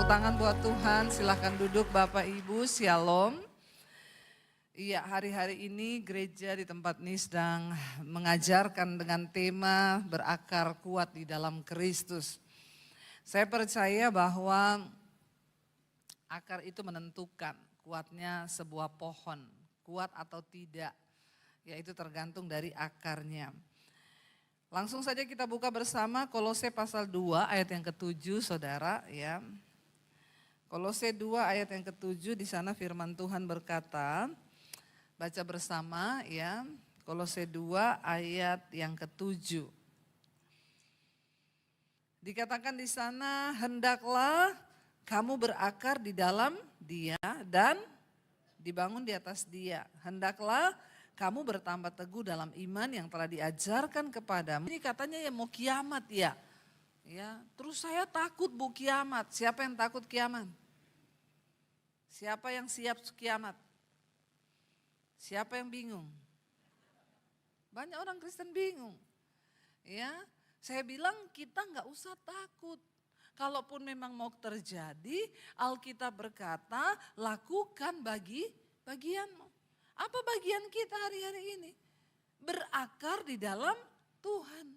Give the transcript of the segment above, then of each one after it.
Tepuk tangan buat Tuhan, silahkan duduk Bapak Ibu, Shalom. Iya, hari-hari ini gereja di tempat ini sedang mengajarkan dengan tema berakar kuat di dalam Kristus. Saya percaya bahwa akar itu menentukan kuatnya sebuah pohon, kuat atau tidak, yaitu tergantung dari akarnya. Langsung saja kita buka bersama Kolose pasal 2 ayat yang ke-7 saudara ya. Kolose 2 ayat yang ke-7 di sana firman Tuhan berkata, baca bersama ya. Kolose 2 ayat yang ke-7. Dikatakan di sana, hendaklah kamu berakar di dalam Dia dan dibangun di atas Dia. Hendaklah kamu bertambah teguh dalam iman yang telah diajarkan kepadamu. Ini katanya ya mau kiamat ya. Ya, terus saya takut bu kiamat. Siapa yang takut kiamat? Siapa yang siap kiamat? Siapa yang bingung? Banyak orang Kristen bingung. Ya, saya bilang kita nggak usah takut. Kalaupun memang mau terjadi, Alkitab berkata lakukan bagianmu. Apa bagian kita hari-hari ini? Berakar di dalam Tuhan.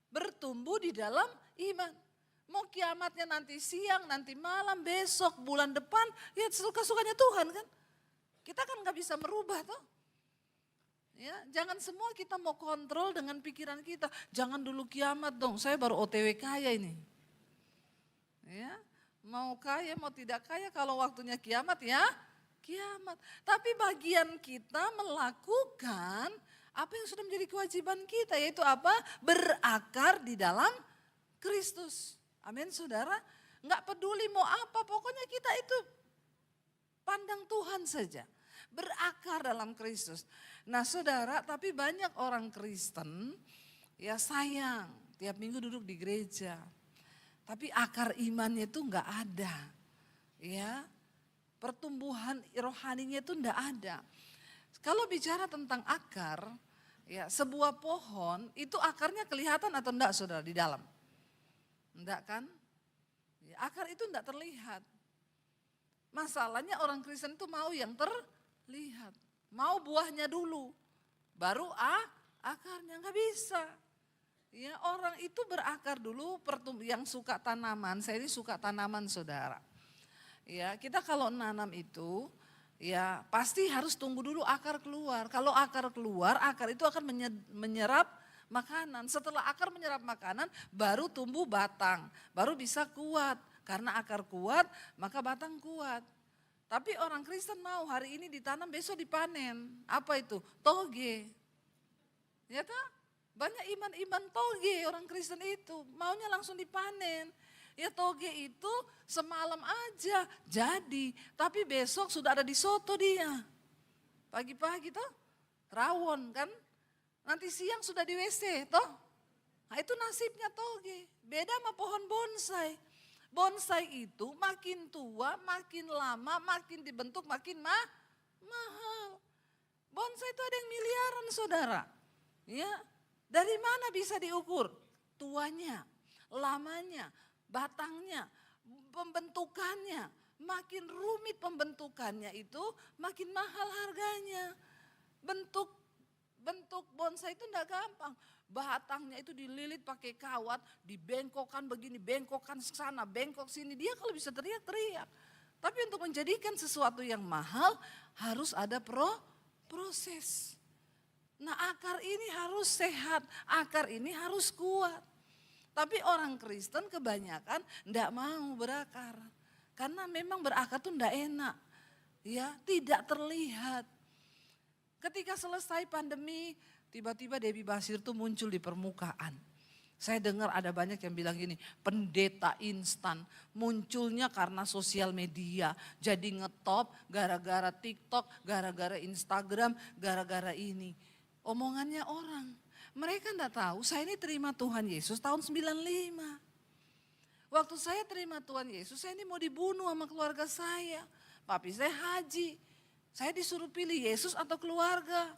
Bertumbuh di dalam iman. Mau kiamatnya nanti siang, nanti malam, besok, bulan depan. Ya suka-sukanya Tuhan kan. Kita kan gak bisa merubah toh. Ya, jangan semua kita mau kontrol dengan pikiran kita. Jangan dulu kiamat dong, saya baru OTW kaya ini. Ya, mau kaya mau tidak kaya kalau waktunya kiamat ya. Kiamat. Tapi bagian kita melakukan apa yang sudah menjadi kewajiban kita, yaitu apa? Berakar di dalam Kristus. Amin saudara. Enggak peduli mau apa, pokoknya kita itu pandang Tuhan saja. Berakar dalam Kristus. Nah saudara, tapi banyak orang Kristen ya sayang tiap minggu duduk di gereja. Tapi akar imannya itu enggak ada. Ya. Pertumbuhan rohaninya itu enggak ada. Kalau bicara tentang akar, ya sebuah pohon itu akarnya kelihatan atau enggak saudara di dalam? Enggak kan? Ya, akar itu enggak terlihat. Masalahnya orang Kristen itu mau yang terlihat. Mau buahnya dulu, baru akarnya enggak bisa. Ya orang itu berakar dulu, yang suka tanaman, saya ini suka tanaman saudara. Ya, kita kalau nanam itu ya pasti harus tunggu dulu akar keluar. Kalau akar keluar, akar itu akan menyerap makanan. Setelah akar menyerap makanan, baru tumbuh batang, baru bisa kuat. Karena akar kuat, maka batang kuat. Tapi orang Kristen mau hari ini ditanam, besok dipanen. Apa itu? Toge. Ya tak? Banyak iman-iman toge orang Kristen itu, maunya langsung dipanen. Ya toge itu semalam aja jadi, tapi besok sudah ada di soto dia. Pagi-pagi toh, rawon kan, nanti siang sudah di WC toh. Nah itu nasibnya toge, beda sama pohon bonsai. Bonsai itu makin tua, makin lama, makin dibentuk, makin mahal. Bonsai itu ada yang miliaran saudara. Ya, dari mana bisa diukur? Tuanya, lamanya, batangnya, pembentukannya, makin rumit pembentukannya itu makin mahal harganya. Bentuk bonsai itu enggak gampang. Batangnya itu dililit pakai kawat, dibengkokkan begini, bengkokkan sana, bengkok sini. Dia kalau bisa teriak-teriak. Tapi untuk menjadikan sesuatu yang mahal harus ada proses. Nah akar ini harus sehat, akar ini harus kuat. Tapi orang Kristen kebanyakan enggak mau berakar. Karena memang berakar itu enggak enak. Ya, tidak terlihat. Ketika selesai pandemi, tiba-tiba Debbie Basir tuh muncul di permukaan. Saya dengar ada banyak yang bilang gini, pendeta instan. Munculnya karena sosial media. Jadi ngetop gara-gara TikTok, gara-gara Instagram, gara-gara ini. Omongannya orang. Mereka enggak tahu, saya ini terima Tuhan Yesus tahun 95. Waktu saya terima Tuhan Yesus, saya ini mau dibunuh sama keluarga saya. Papi saya haji, saya disuruh pilih Yesus atau keluarga.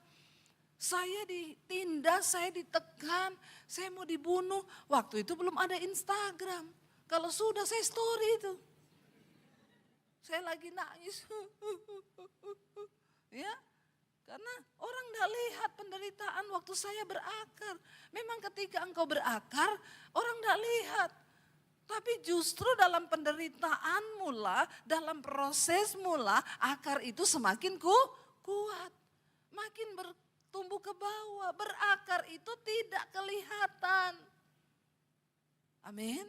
Saya ditindas, saya ditekan, saya mau dibunuh. Waktu itu belum ada Instagram. Kalau sudah saya story itu. saya lagi nangis. Ya, karena orang tidak lihat penderitaan waktu saya berakar. Memang ketika engkau berakar, orang tidak lihat. Tapi justru dalam penderitaanmu lah, dalam prosesmu lah, akar itu semakin kuat. Makin bertumbuh ke bawah, berakar itu tidak kelihatan. Amin.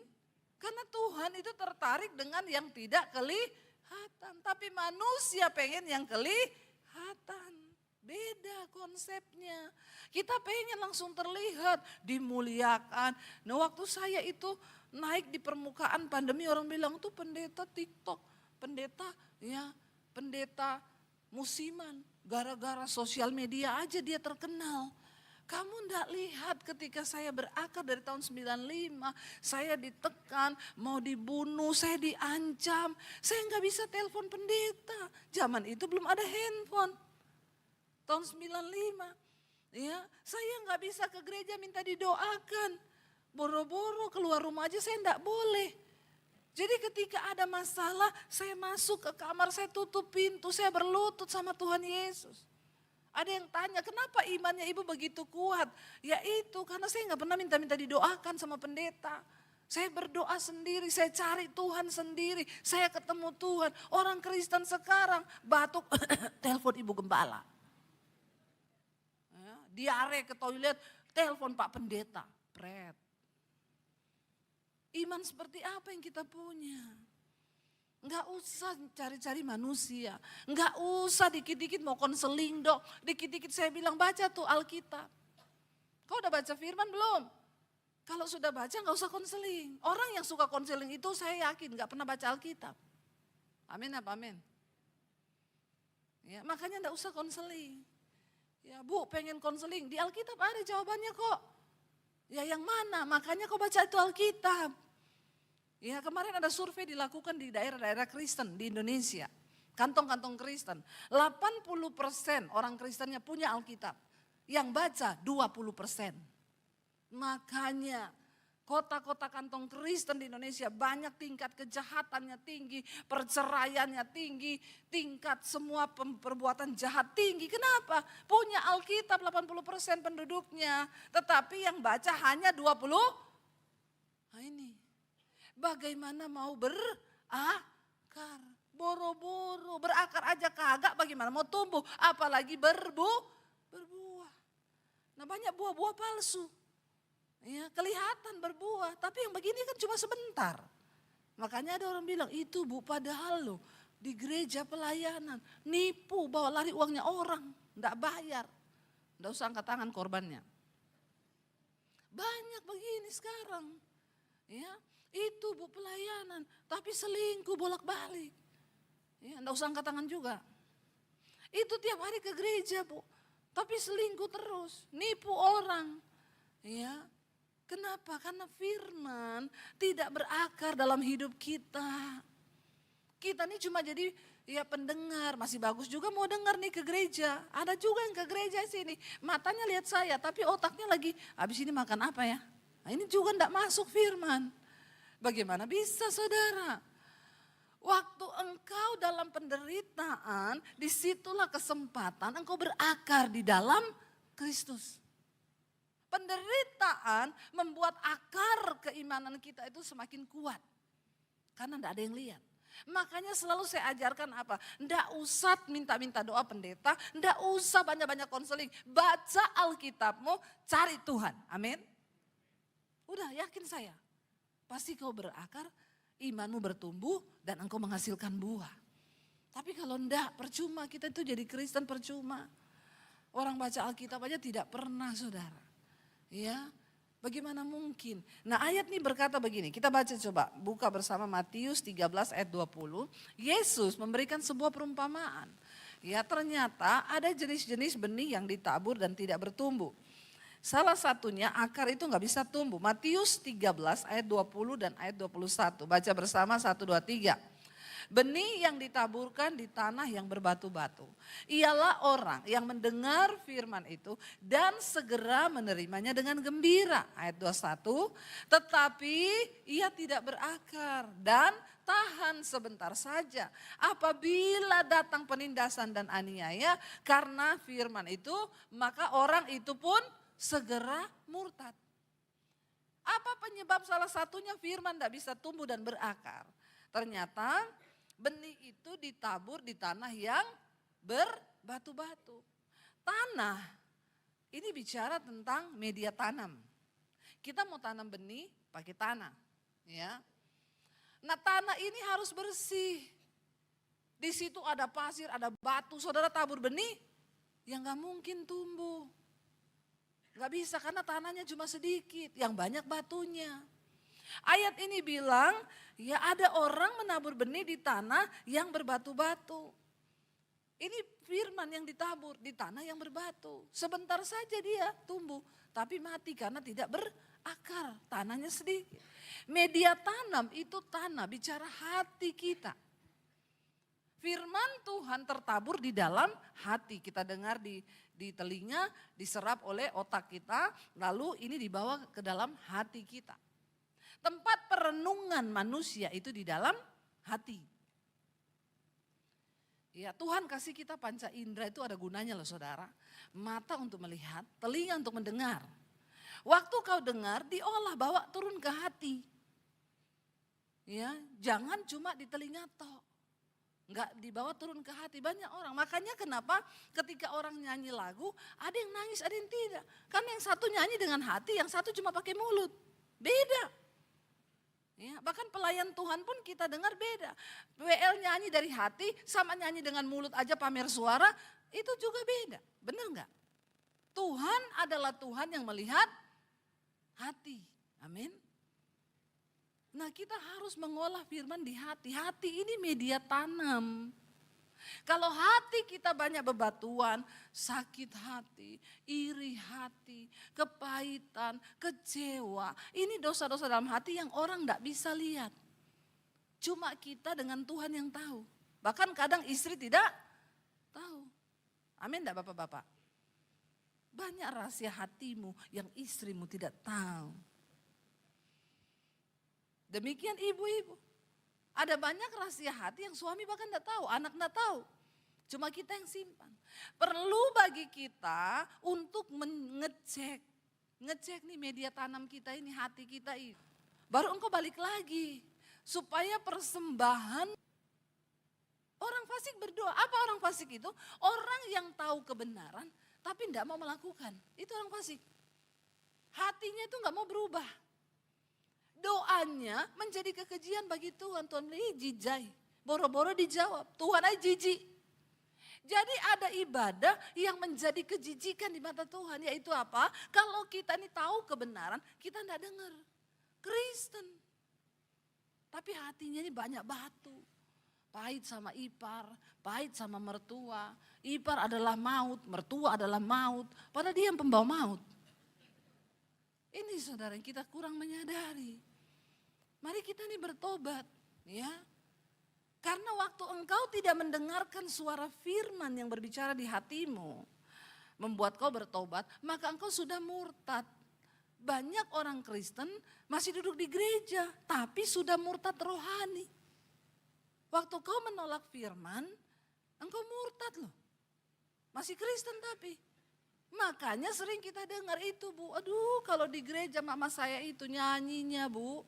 Karena Tuhan itu tertarik dengan yang tidak kelihatan. Tapi manusia pengen yang kelihatan. Beda konsepnya. Kita pengen langsung terlihat, dimuliakan. Nah waktu saya itu naik di permukaan pandemi, orang bilang tuh pendeta TikTok. Pendeta musiman. Gara-gara sosial media aja dia terkenal. Kamu enggak lihat ketika saya berakar dari tahun 95, saya ditekan, mau dibunuh, saya diancam. Saya enggak bisa telepon pendeta. Zaman itu belum ada handphone. Tahun 95, ya, saya enggak bisa ke gereja minta didoakan. Boro-boro keluar rumah aja saya enggak boleh. Jadi ketika ada masalah, saya masuk ke kamar, saya tutup pintu, saya berlutut sama Tuhan Yesus. Ada yang tanya, kenapa imannya ibu begitu kuat? Ya itu, karena saya enggak pernah minta-minta didoakan sama pendeta. Saya berdoa sendiri, saya cari Tuhan sendiri, saya ketemu Tuhan. Orang Kristen sekarang batuk, telepon ibu gembala. Diare ke toilet, telepon Pak Pendeta, pret. Iman seperti apa yang kita punya? Enggak usah cari-cari manusia, enggak usah dikit-dikit mau konseling dok, dikit-dikit saya bilang baca tuh Alkitab. Kau udah baca firman belum? Kalau sudah baca enggak usah konseling. Orang yang suka konseling itu saya yakin enggak pernah baca Alkitab. Amin apa amin? Ya, makanya enggak usah konseling. Ya Bu pengen konseling, di Alkitab ada jawabannya kok. Ya yang mana? Makanya kau baca itu Alkitab. Ya kemarin ada survei dilakukan di daerah-daerah Kristen di Indonesia. Kantong-kantong Kristen. 80% orang Kristennya punya Alkitab. Yang baca 20%. Makanya kota-kota kantong Kristen di Indonesia banyak tingkat kejahatannya tinggi, perceraiannya tinggi, tingkat semua perbuatan jahat tinggi. Kenapa? Punya Alkitab 80% penduduknya, tetapi yang baca hanya 20. Nah ini, bagaimana mau berakar? Boro-boro, berakar aja kagak bagaimana mau tumbuh, apalagi berbuah. Nah banyak buah-buah palsu. Ya, kelihatan berbuah, tapi yang begini kan cuma sebentar. Makanya ada orang bilang, itu Bu padahal loh di gereja pelayanan, nipu bawa lari uangnya orang, enggak bayar. Enggak usah angkat tangan korbannya. Banyak begini sekarang. Ya, itu Bu pelayanan, tapi selingkuh bolak-balik. Ya, enggak usah angkat tangan juga. Itu tiap hari ke gereja Bu, tapi selingkuh terus, nipu orang. Ya. Kenapa? Karena firman tidak berakar dalam hidup kita. Kita ini cuma jadi ya pendengar, masih bagus juga mau dengar nih ke gereja. Ada juga yang ke gereja sini, matanya lihat saya tapi otaknya lagi habis ini makan apa ya. Nah, ini juga enggak masuk firman. Bagaimana bisa saudara? Waktu engkau dalam penderitaan, disitulah kesempatan engkau berakar di dalam Kristus. Penderitaan membuat akar keimanan kita itu semakin kuat. Karena enggak ada yang lihat. Makanya selalu saya ajarkan apa? Enggak usah minta-minta doa pendeta, enggak usah banyak-banyak konseling. Baca Alkitabmu, cari Tuhan. Amin. Udah yakin saya. Pasti kau berakar, imanmu bertumbuh dan engkau menghasilkan buah. Tapi kalau enggak, percuma kita itu jadi Kristen percuma. Orang baca Alkitab aja tidak pernah saudara. Ya, bagaimana mungkin? Nah ayat ini berkata begini, kita baca coba, buka bersama Matius 13 ayat 20. Yesus memberikan sebuah perumpamaan. Ya ternyata ada jenis-jenis benih yang ditabur dan tidak bertumbuh. Salah satunya akar itu nggak bisa tumbuh. Matius 13 ayat 20 dan ayat 21. Baca bersama 1, 2, 3. Benih yang ditaburkan di tanah yang berbatu-batu. Ialah orang yang mendengar firman itu dan segera menerimanya dengan gembira. Ayat 21, tetapi ia tidak berakar dan tahan sebentar saja. Apabila datang penindasan dan aniaya karena firman itu, maka orang itu pun segera murtad. Apa penyebab? Salah satunya firman tidak bisa tumbuh dan berakar. Ternyata benih itu ditabur di tanah yang berbatu-batu. Tanah ini bicara tentang media tanam. Kita mau tanam benih pakai tanah, ya. Nah, tanah ini harus bersih. Di situ ada pasir, ada batu. Saudara tabur benih, yang gak mungkin tumbuh. Gak bisa karena tanahnya cuma sedikit, yang banyak batunya. Ayat ini bilang, ya ada orang menabur benih di tanah yang berbatu-batu. Ini firman yang ditabur di tanah yang berbatu. Sebentar saja dia tumbuh, tapi mati karena tidak berakar, tanahnya sedikit. Media tanam itu tanah, bicara hati kita. Firman Tuhan tertabur di dalam hati, kita dengar di telinga, diserap oleh otak kita, lalu ini dibawa ke dalam hati kita. Tempat perenungan manusia itu di dalam hati. Ya, Tuhan kasih kita panca indera itu ada gunanya loh saudara. Mata untuk melihat, telinga untuk mendengar. Waktu kau dengar diolah bawa turun ke hati. Ya, jangan cuma di telinga tok. Enggak dibawa turun ke hati, banyak orang. Makanya kenapa ketika orang nyanyi lagu ada yang nangis ada yang tidak. Karena yang satu nyanyi dengan hati, yang satu cuma pakai mulut. Beda. Ya, bahkan pelayan Tuhan pun kita dengar beda. WL nyanyi dari hati sama nyanyi dengan mulut aja pamer suara, itu juga beda. Benar enggak? Tuhan adalah Tuhan yang melihat hati. Amin. Nah, kita harus mengolah firman di hati. Hati ini media tanam. Kalau hati kita banyak bebatuan, sakit hati, iri hati, kepahitan, kecewa. Ini dosa-dosa dalam hati yang orang tidak bisa lihat. Cuma kita dengan Tuhan yang tahu. Bahkan kadang istri tidak tahu. Amin enggak Bapak-Bapak? Banyak rahasia hatimu yang istrimu tidak tahu. Demikian ibu-ibu. Ada banyak rahasia hati yang suami bahkan tidak tahu, anak tidak tahu. Cuma kita yang simpan. Perlu bagi kita untuk mengecek. Ngecek nih media tanam kita ini, hati kita ini. Baru engkau balik lagi. Supaya persembahan. Orang fasik berdoa. Apa orang fasik itu? Orang yang tahu kebenaran tapi tidak mau melakukan. Itu orang fasik. Hatinya itu nggak mau berubah. Doanya menjadi kekejian bagi Tuhan. Tuhan bilang, jijai. Boro-boro dijawab. Tuhan aja jijik. Jadi ada ibadah yang menjadi kejijikan di mata Tuhan. Yaitu apa? Kalau kita ini tahu kebenaran, kita tidak dengar. Kristen. Tapi hatinya ini banyak batu. Pahit sama ipar, pahit sama mertua. Ipar adalah maut, mertua adalah maut. Padahal dia yang pembawa maut. Ini saudara yang kita kurang menyadari. Mari kita ini bertobat, ya. Karena waktu engkau tidak mendengarkan suara firman yang berbicara di hatimu, membuat kau bertobat, maka engkau sudah murtad. Banyak orang Kristen masih duduk di gereja, tapi sudah murtad rohani. Waktu kau menolak firman, engkau murtad loh. Masih Kristen tapi. Makanya sering kita dengar itu Bu, aduh kalau di gereja mama saya itu nyanyinya Bu.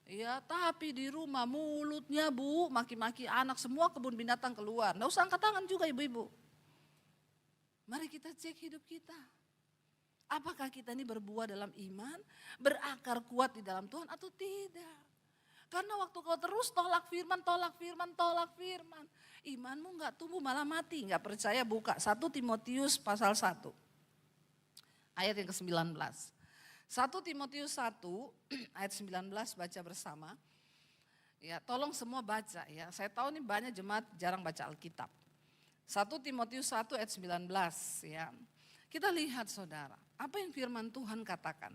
Ya tapi di rumah mulutnya Bu, maki-maki anak, semua kebun binatang keluar. Nggak usah angkat tangan juga ibu-ibu. Mari kita cek hidup kita. Apakah kita ini berbuah dalam iman, berakar kuat di dalam Tuhan atau tidak. Karena waktu kau terus tolak firman, imanmu nggak tumbuh malah mati. Nggak percaya buka 1 Timotius pasal 1. Ayat yang ke-19. 1 Timotius 1 ayat 19 baca bersama. Ya, tolong semua baca ya. Saya tahu nih banyak jemaat jarang baca Alkitab. 1 Timotius 1 ayat 19 ya. Kita lihat saudara, apa yang firman Tuhan katakan.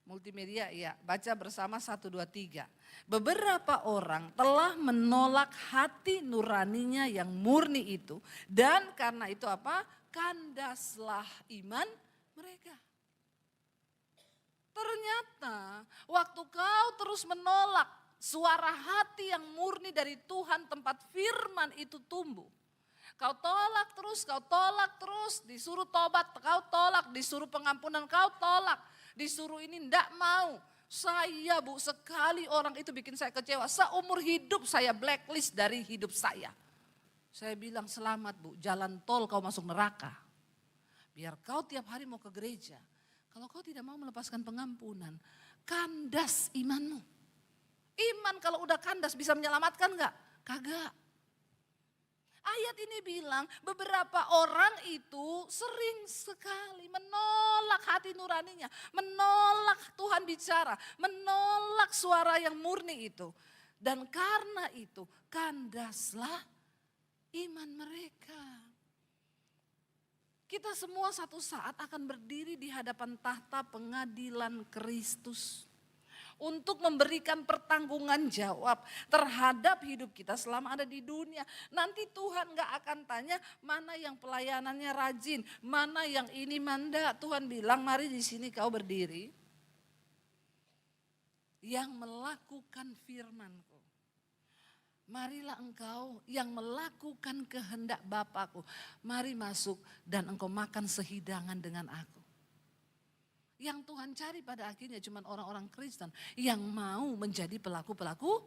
Multimedia ya, baca bersama 1, 2, 3. Beberapa orang telah menolak hati nuraninya yang murni itu. Dan karena itu apa? Kandaslah iman mereka. Ternyata waktu kau terus menolak suara hati yang murni dari Tuhan, tempat firman itu tumbuh. Kau tolak terus, disuruh tobat, kau tolak, disuruh pengampunan, kau tolak. Disuruh ini ndak mau. Saya Bu, sekali orang itu bikin saya kecewa. Seumur hidup saya blacklist dari hidup saya. Saya bilang selamat Bu, jalan tol kau masuk neraka. Biar kau tiap hari mau ke gereja. Kalau kau tidak mau melepaskan pengampunan, kandas imanmu. Iman kalau udah kandas bisa menyelamatkan enggak? Kagak. Ayat ini bilang beberapa orang itu sering sekali menolak hati nuraninya. Menolak Tuhan bicara, menolak suara yang murni itu. Dan karena itu kandaslah iman mereka. Kita semua satu saat akan berdiri di hadapan tahta pengadilan Kristus. Untuk memberikan pertanggungan jawab terhadap hidup kita selama ada di dunia. Nanti Tuhan gak akan tanya mana yang pelayanannya rajin, mana yang ini manda. Tuhan bilang mari di sini kau berdiri. Yang melakukan firman-Ku. Marilah engkau yang melakukan kehendak Bapakku. Mari masuk dan engkau makan sehidangan dengan aku. Yang Tuhan cari pada akhirnya cuma orang-orang Kristen yang mau menjadi pelaku-pelaku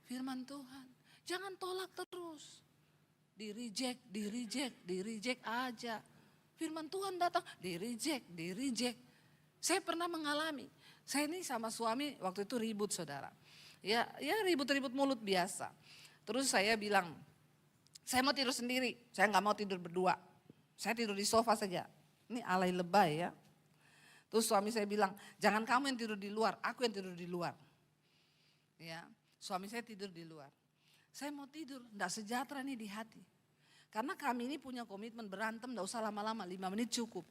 firman Tuhan. Jangan tolak terus. Di-reject aja. Firman Tuhan datang, di-reject. Saya pernah mengalami. Saya ini sama suami waktu itu ribut saudara. Ya ribut-ribut mulut biasa. Terus saya bilang, saya mau tidur sendiri. Saya gak mau tidur berdua. Saya tidur di sofa saja. Ini alay lebay ya. Terus suami saya bilang, jangan kamu yang tidur di luar, aku yang tidur di luar. Ya, suami saya tidur di luar. Saya mau tidur, enggak sejahtera nih di hati. Karena kami ini punya komitmen berantem, enggak usah lama-lama, 5 menit cukup.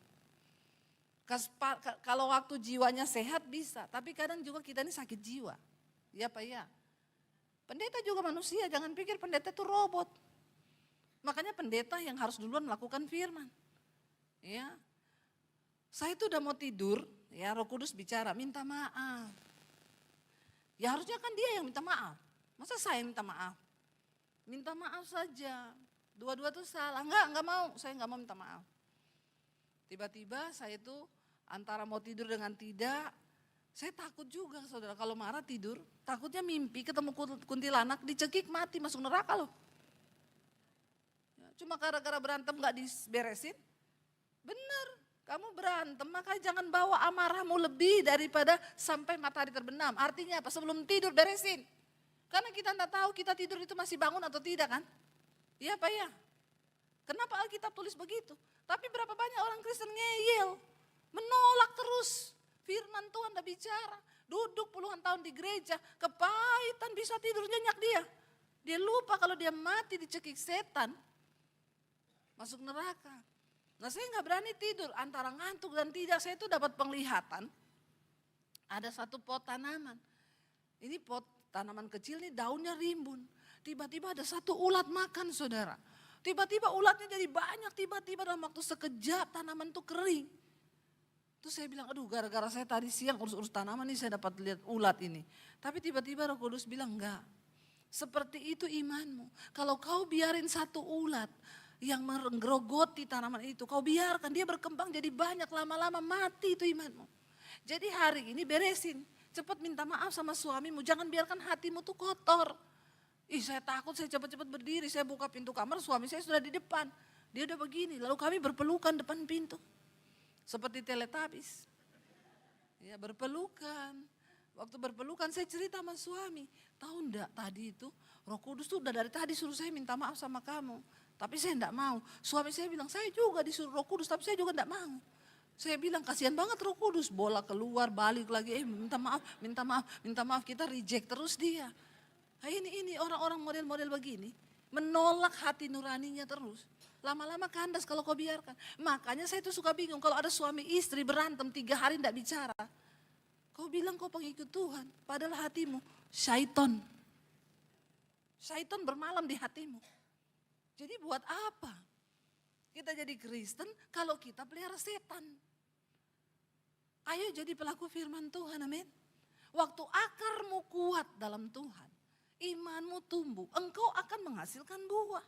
Kalau waktu jiwanya sehat bisa, tapi kadang juga kita ini sakit jiwa. Ya Pak ya. Pendeta juga manusia, jangan pikir pendeta itu robot. Makanya pendeta yang harus duluan melakukan firman. Ya. Saya itu udah mau tidur, ya Roh Kudus bicara, minta maaf. Ya harusnya kan dia yang minta maaf. Masa saya minta maaf? Minta maaf saja. Dua-dua tuh salah. Enggak mau, saya enggak mau minta maaf. Tiba-tiba saya itu antara mau tidur dengan tidak, saya takut juga saudara kalau marah tidur. Takutnya mimpi ketemu kuntilanak, dicekik mati masuk neraka loh. Cuma gara-gara berantem enggak diberesin. Bener. Kamu berantem, maka jangan bawa amarahmu lebih daripada sampai matahari terbenam. Artinya apa? Sebelum tidur beresin. Karena kita tidak tahu kita tidur itu masih bangun atau tidak kan? Iya Pak ya? Kenapa Alkitab tulis begitu? Tapi berapa banyak orang Kristen ngeyel. Menolak terus. Firman Tuhan udah bicara. Duduk puluhan tahun di gereja. Kepahitan bisa tidur nyenyak dia. Dia lupa kalau dia mati dicekik setan. Masuk neraka. Nah saya nggak berani tidur antara ngantuk dan tidak. Saya itu dapat penglihatan. Ada satu pot tanaman. Ini pot tanaman kecil nih daunnya rimbun. Tiba-tiba ada satu ulat makan saudara. Tiba-tiba ulatnya jadi banyak. Tiba-tiba dalam waktu sekejap tanaman itu kering. Terus saya bilang aduh gara-gara saya tadi siang urus-urus tanaman nih saya dapat lihat ulat ini. Tapi tiba-tiba Roh Kudus bilang enggak. Seperti itu imanmu. Kalau kau biarin satu ulat yang menggerogoti tanaman itu, kau biarkan dia berkembang jadi banyak, lama-lama mati itu imanmu. Jadi hari ini beresin, cepat minta maaf sama suamimu, jangan biarkan hatimu tuh kotor. Saya takut, saya cepat-cepat berdiri, saya buka pintu kamar, suami saya sudah di depan. Dia udah begini, lalu kami berpelukan depan pintu. Seperti Teletubbies. Ya berpelukan. Waktu berpelukan saya cerita sama suami, tahu enggak tadi itu Roh Kudus tuh udah dari tadi suruh saya minta maaf sama kamu. Tapi saya enggak mau. Suami saya bilang, saya juga disuruh Roh Kudus, tapi saya juga enggak mau. Saya bilang, kasihan banget Roh Kudus. Bola keluar, balik lagi, minta maaf. Kita reject terus dia. Nah, ini orang-orang model-model begini. Menolak hati nuraninya terus. Lama-lama kandas kalau kau biarkan. Makanya saya tuh suka bingung, kalau ada suami istri berantem 3 hari enggak bicara. Kau bilang kau pengikut Tuhan, padahal hatimu syaiton. Syaiton bermalam di hatimu. Jadi buat apa kita jadi Kristen kalau kita pelihara setan? Ayo jadi pelaku firman Tuhan, amin. Waktu akarmu kuat dalam Tuhan, imanmu tumbuh, engkau akan menghasilkan buah.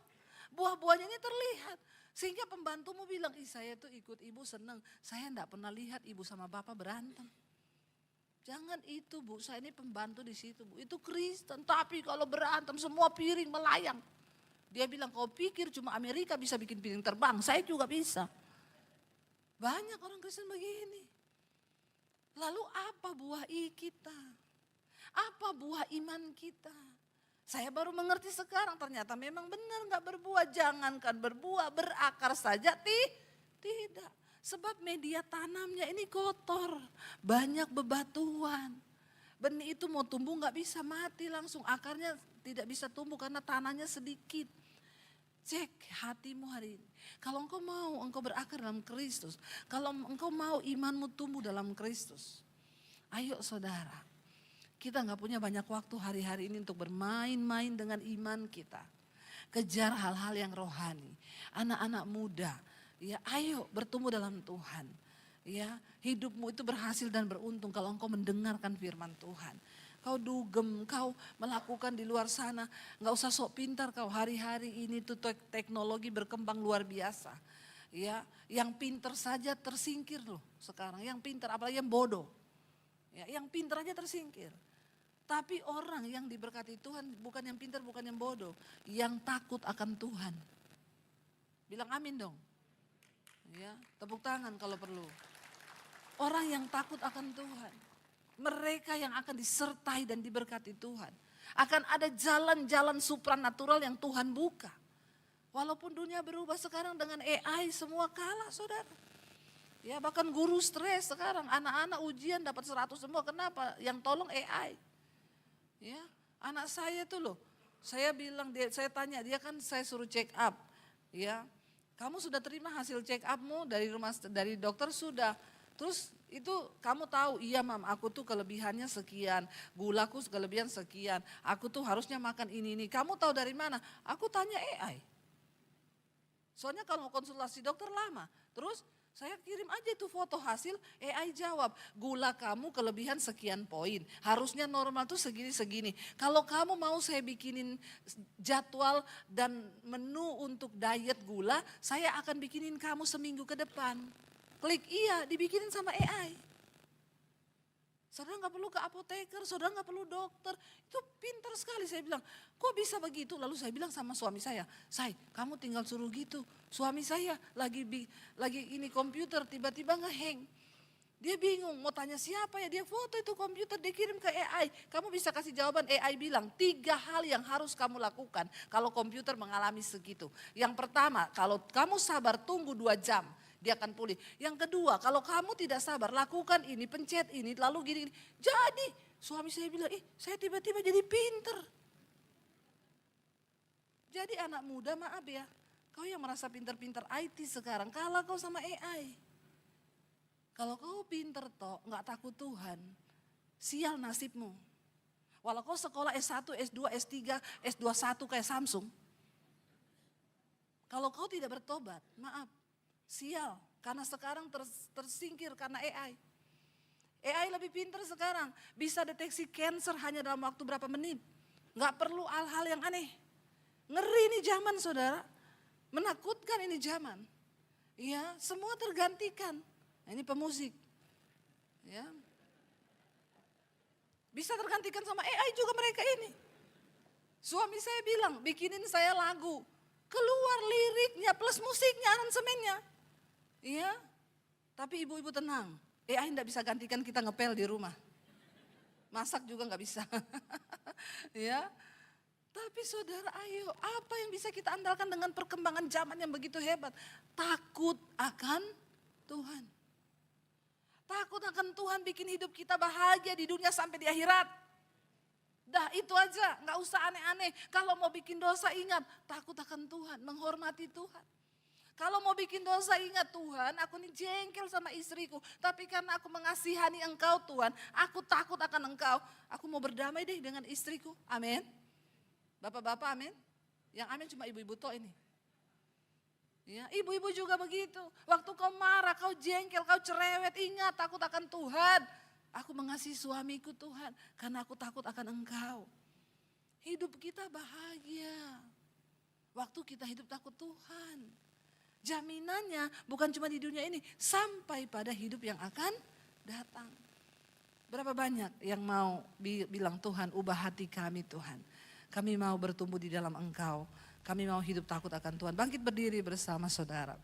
Buah-buahnya ini terlihat. Sehingga pembantumu bilang, saya tuh ikut ibu senang, saya enggak pernah lihat ibu sama bapak berantem. Jangan itu Bu, saya ini pembantu di situ Bu, itu Kristen. Tapi kalau berantem semua piring melayang. Dia bilang, kau pikir cuma Amerika bisa bikin piring terbang, saya juga bisa. Banyak orang Kristen begini. Lalu apa buah kita? Apa buah iman kita? Saya baru mengerti sekarang, ternyata memang benar gak berbuah. Jangankan berbuah, berakar saja tidak. Sebab media tanamnya ini kotor, banyak bebatuan. Benih itu mau tumbuh gak bisa, mati langsung. Akarnya tidak bisa tumbuh karena tanahnya sedikit. Cek hatimu hari ini. Kalau engkau berakar dalam Kristus. Kalau engkau mau imanmu tumbuh dalam Kristus. Ayo saudara. Kita gak punya banyak waktu hari-hari ini untuk bermain-main dengan iman kita. Kejar hal-hal yang rohani. Anak-anak muda. Ya, ayo bertumbuh dalam Tuhan. Ya, hidupmu itu berhasil dan beruntung kalau engkau mendengarkan firman Tuhan. Kau dugem, kau melakukan di luar sana, nggak usah sok pintar kau. Hari-hari ini tuh teknologi berkembang luar biasa. Ya, yang pintar saja tersingkir loh sekarang. Yang pintar, apalagi yang bodoh. Ya, yang pintar aja tersingkir. Tapi orang yang diberkati Tuhan bukan yang pintar, bukan yang bodoh, yang takut akan Tuhan. Bilang amin dong. Ya, tepuk tangan kalau perlu. Orang yang takut akan Tuhan. Mereka yang akan disertai dan diberkati Tuhan. Akan ada jalan-jalan supranatural yang Tuhan buka. Walaupun dunia berubah sekarang dengan AI semua kalah saudara. Ya, bahkan guru stres sekarang, anak-anak ujian dapat 100 semua. Kenapa? Yang tolong AI. Ya, anak saya tuh loh, saya bilang, saya tanya, dia kan saya suruh check up. Ya, kamu sudah terima hasil check upmu dari dokter sudah. Terus itu kamu tahu, iya mam, aku tuh kelebihannya sekian, gulaku kelebihan sekian, aku tuh harusnya makan ini. Kamu tahu dari mana? Aku tanya AI. Soalnya kalau konsultasi dokter lama. Terus saya kirim aja tuh foto hasil, AI jawab, gula kamu kelebihan sekian poin, harusnya normal tuh segini-segini. Kalau kamu mau saya bikinin jadwal dan menu untuk diet gula, saya akan bikinin kamu seminggu ke depan. Klik iya, dibikinin sama AI. Saudara gak perlu ke apoteker, saudara gak perlu dokter. Itu pintar sekali, saya bilang, kok bisa begitu? Lalu saya bilang sama suami saya, Say, kamu tinggal suruh gitu. Suami saya lagi ini komputer, tiba-tiba nge-hang. Dia bingung, mau tanya siapa ya, dia foto itu komputer, dia kirim ke AI. Kamu bisa kasih jawaban, AI bilang 3 hal yang harus kamu lakukan kalau komputer mengalami segitu. Yang pertama, kalau kamu sabar tunggu 2 jam. Dia akan pulih. Yang kedua, kalau kamu tidak sabar, lakukan ini, pencet ini, lalu gini. Jadi, suami saya bilang, saya tiba-tiba jadi pinter. Jadi anak muda, maaf ya, kau yang merasa pinter-pinter IT sekarang, kalah kau sama AI. Kalau kau pinter toh, gak takut Tuhan, sial nasibmu. Walau kau sekolah S1, S2, S3, S21 kayak Samsung. Kalau kau tidak bertobat, maaf. Sial, karena sekarang tersingkir karena AI. AI lebih pintar sekarang, bisa deteksi cancer hanya dalam waktu berapa menit. Gak perlu hal-hal yang aneh. Ngeri ini zaman saudara, menakutkan ini zaman. Ya, semua tergantikan. Nah, ini pemusik. Ya. Bisa tergantikan sama AI juga mereka ini. Suami saya bilang, bikinin saya lagu. Keluar liriknya plus musiknya, aransemennya. Iya, tapi ibu-ibu tenang, AI tidak bisa gantikan kita ngepel di rumah. Masak juga nggak bisa. Ya, tapi saudara ayo, apa yang bisa kita andalkan dengan perkembangan zaman yang begitu hebat? Takut akan Tuhan. Takut akan Tuhan bikin hidup kita bahagia di dunia sampai di akhirat. Dah itu aja, nggak usah aneh-aneh. Kalau mau bikin dosa ingat, takut akan Tuhan, menghormati Tuhan. Kalau mau bikin dosa ingat Tuhan, aku ini jengkel sama istriku. Tapi karena aku mengasihani engkau Tuhan, aku takut akan engkau. Aku mau berdamai deh dengan istriku. Amin. Bapak-bapak amin. Yang amin cuma ibu-ibu toh ini. Ya, ibu-ibu juga begitu. Waktu kau marah, kau jengkel, kau cerewet, ingat takut akan Tuhan. Aku mengasihi suamiku Tuhan, karena aku takut akan engkau. Hidup kita bahagia. Waktu kita hidup takut Tuhan. Jaminannya bukan cuma di dunia ini, sampai pada hidup yang akan datang. Berapa banyak yang mau bilang Tuhan ubah hati kami Tuhan. Kami mau bertumbuh di dalam engkau. Kami mau hidup takut akan Tuhan. Bangkit berdiri bersama saudara.